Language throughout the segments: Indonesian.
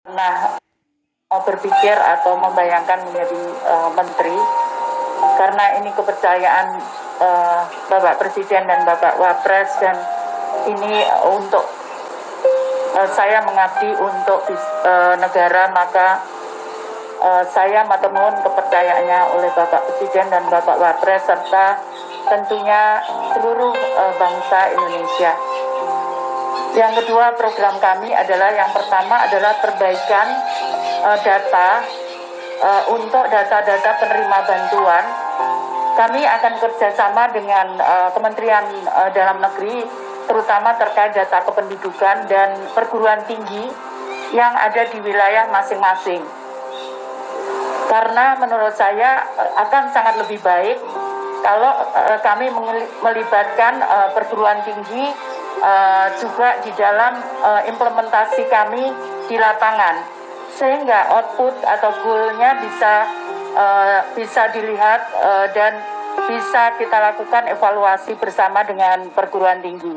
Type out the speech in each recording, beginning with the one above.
Nah, berpikir atau membayangkan menjadi menteri, karena ini kepercayaan Bapak Presiden dan Bapak Wapres, dan ini untuk saya mengabdi untuk negara, maka saya maturnuwun kepercayaannya oleh Bapak Presiden dan Bapak Wapres serta tentunya seluruh bangsa Indonesia. Yang kedua, program kami adalah, yang pertama adalah perbaikan data untuk data-data penerima bantuan. Kami akan kerjasama dengan Kementerian Dalam Negeri, terutama terkait data kependudukan dan perguruan tinggi yang ada di wilayah masing-masing. Karena menurut saya akan sangat lebih baik kalau kami melibatkan perguruan tinggi juga di dalam implementasi kami di lapangan, sehingga output atau goal-nya bisa dilihat dan bisa kita lakukan evaluasi bersama dengan perguruan tinggi.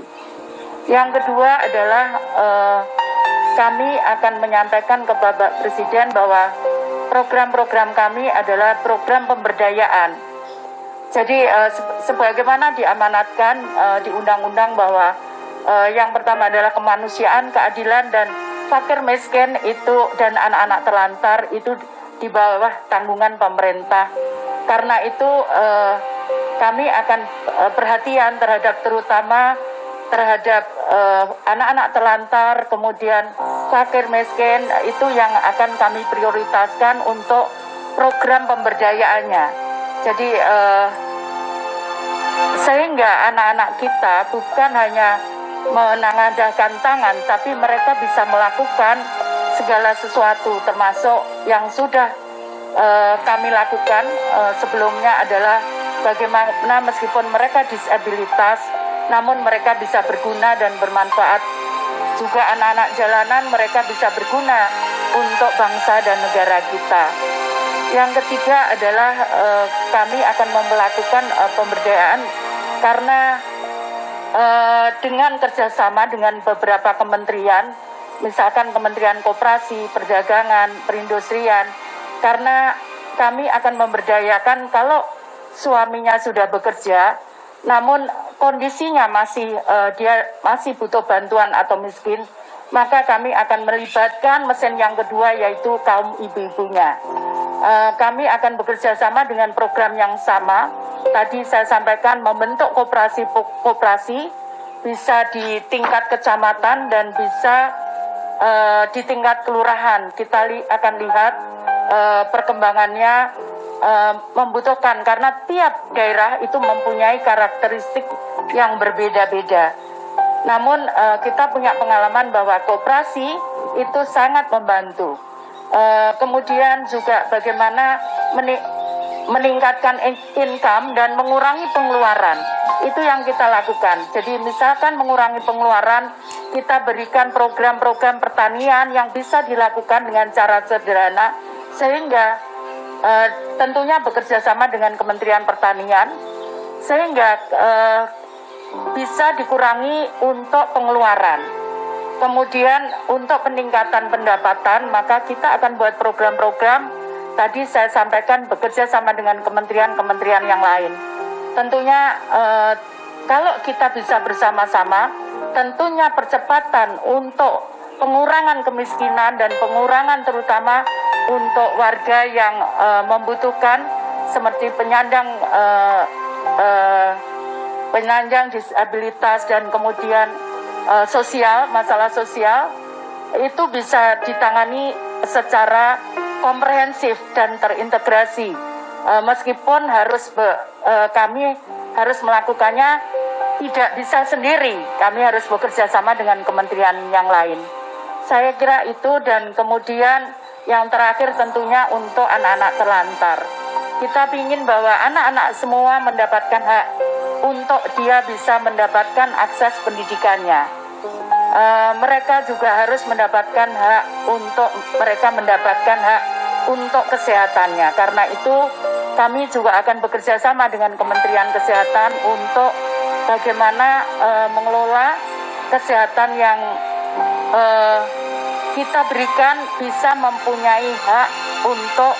Yang kedua adalah kami akan menyampaikan ke Bapak Presiden bahwa program-program kami adalah program pemberdayaan. Jadi sebagaimana diamanatkan di undang-undang bahwa yang pertama adalah kemanusiaan, keadilan, dan fakir miskin itu dan anak-anak terlantar itu di bawah tanggungan pemerintah. Karena itu kami akan perhatian terutama terhadap anak-anak terlantar, kemudian fakir miskin, itu yang akan kami prioritaskan untuk program pemberdayaannya. Jadi sehingga anak-anak kita bukan hanya menengadahkan tangan, tapi mereka bisa melakukan segala sesuatu, termasuk yang sudah kami lakukan sebelumnya adalah bagaimana meskipun mereka disabilitas, namun mereka bisa berguna dan bermanfaat. Juga anak-anak jalanan, mereka bisa berguna untuk bangsa dan negara kita. Yang ketiga adalah kami akan melakukan pemberdayaan karena dengan kerjasama dengan beberapa kementerian, misalkan Kementerian Koperasi, Perdagangan, Perindustrian, karena kami akan memberdayakan kalau suaminya sudah bekerja, namun kondisinya dia masih butuh bantuan atau miskin, maka kami akan melibatkan mesin yang kedua, yaitu kaum ibu-ibunya. Kami akan bekerja sama dengan program yang sama. Tadi saya sampaikan membentuk koperasi bisa di tingkat kecamatan dan bisa di tingkat kelurahan. Kita akan lihat perkembangannya membutuhkan, karena tiap daerah itu mempunyai karakteristik yang berbeda-beda. Namun kita punya pengalaman bahwa koperasi itu sangat membantu. Kemudian juga bagaimana meningkatkan income dan mengurangi pengeluaran, itu yang kita lakukan. Jadi misalkan mengurangi pengeluaran, kita berikan program-program pertanian yang bisa dilakukan dengan cara sederhana, sehingga tentunya bekerja sama dengan Kementerian Pertanian, sehingga bisa dikurangi untuk pengeluaran. Kemudian untuk peningkatan pendapatan, maka kita akan buat program-program. Tadi saya sampaikan bekerja sama dengan kementerian-kementerian yang lain. Tentunya kalau kita bisa bersama-sama, tentunya percepatan untuk pengurangan kemiskinan dan pengurangan terutama untuk warga yang membutuhkan, seperti penyandang disabilitas dan kemudian masalah sosial, itu bisa ditangani secara komprehensif dan terintegrasi. Meskipun kami harus melakukannya tidak bisa sendiri, kami harus bekerja sama dengan kementerian yang lain. Saya kira itu, dan kemudian yang terakhir tentunya untuk anak-anak terlantar. Kita ingin bahwa anak-anak semua mendapatkan hak untuk dia bisa mendapatkan akses pendidikannya. Mereka juga harus mendapatkan hak untuk kesehatannya. Karena itu kami juga akan bekerja sama dengan Kementerian Kesehatan untuk bagaimana mengelola kesehatan yang kita berikan bisa mempunyai hak untuk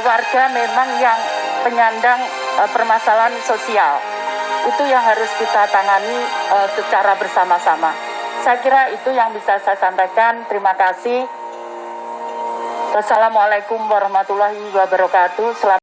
warga memang yang penyandang permasalahan sosial. Itu yang harus kita tangani secara bersama-sama. Saya kira itu yang bisa saya sampaikan. Terima kasih. Wassalamualaikum warahmatullahi wabarakatuh.